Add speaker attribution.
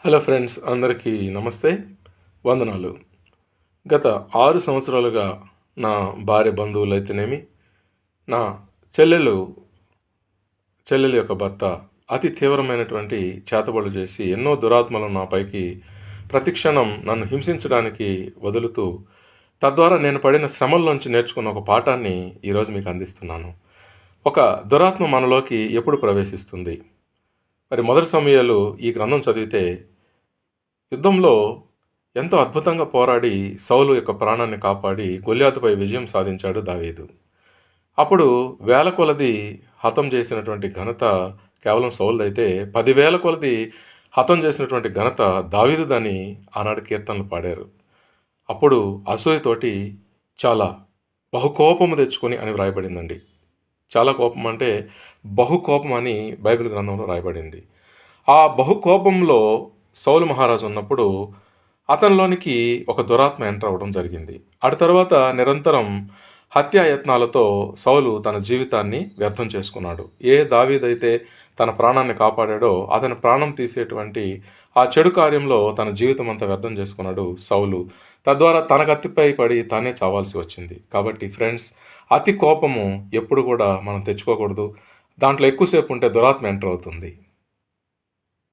Speaker 1: Hello friends, అందరికీ నమస్తే, వందనాలు. గత 6 సంవత్సరాలుగా నా భార్య బంధువులైతేనేమి, నా చెల్లెలు చెల్లెలి యొక్క భర్త అతి తీవ్రమైనటువంటి చేతబడులు చేసి ఎన్నో దురాత్మలు నా పైకి ప్రతిక్షణం నన్ను హింసించడానికి వదులుతూ, తద్వారా నేను పడిన శ్రమల్లోంచి నేర్చుకున్న ఒక పాఠాన్ని ఈరోజు మీకు అందిస్తున్నాను. ఒక దురాత్మ మనలోకి ఎప్పుడు ప్రవేశిస్తుంది? మరి మొదటి సమయాలు ఈ గ్రంథం చదివితే యుద్ధంలో ఎంతో అద్భుతంగా పోరాడి సౌలు యొక్క ప్రాణాన్ని కాపాడి గొల్యాతుపై విజయం సాధించాడు దావీదు. అప్పుడు వేల కొలది హతం చేసినటువంటి ఘనత కేవలం సౌలుదైతే 10,000 కొలది హతం చేసినటువంటి ఘనత దావీదుదని ఆనాడు కీర్తనలు పాడారు. అప్పుడు అసూయతోటి చాలా బహుకోపము తెచ్చుకొని అని వ్రాయబడిందండి. చాలా కోపం అంటే బహుకోపం అని బైబిల్ గ్రంథంలో రాయబడింది. ఆ బహుకోపంలో సౌలు మహారాజు ఉన్నప్పుడు అతనిలోనికి ఒక దురాత్మ ఎంటర్ అవ్వడం జరిగింది. అటు తర్వాత నిరంతరం హత్యాయత్నాలతో సౌలు తన జీవితాన్ని వ్యర్థం చేసుకున్నాడు. ఏ దావీదైతే తన ప్రాణాన్ని కాపాడాడో అతని ప్రాణం తీసేటువంటి ఆ చెడు కార్యంలో తన జీవితం అంతా వ్యర్థం చేసుకున్నాడు సౌలు. తద్వారా తన కత్తిపై పడి తానే చావాల్సి వచ్చింది. కాబట్టి ఫ్రెండ్స్, అతి కోపము ఎప్పుడు కూడా మనం తెచ్చుకోకూడదు. దాంట్లో ఎక్కువసేపు ఉంటే దురాత్మ ఎంటర్ అవుతుంది.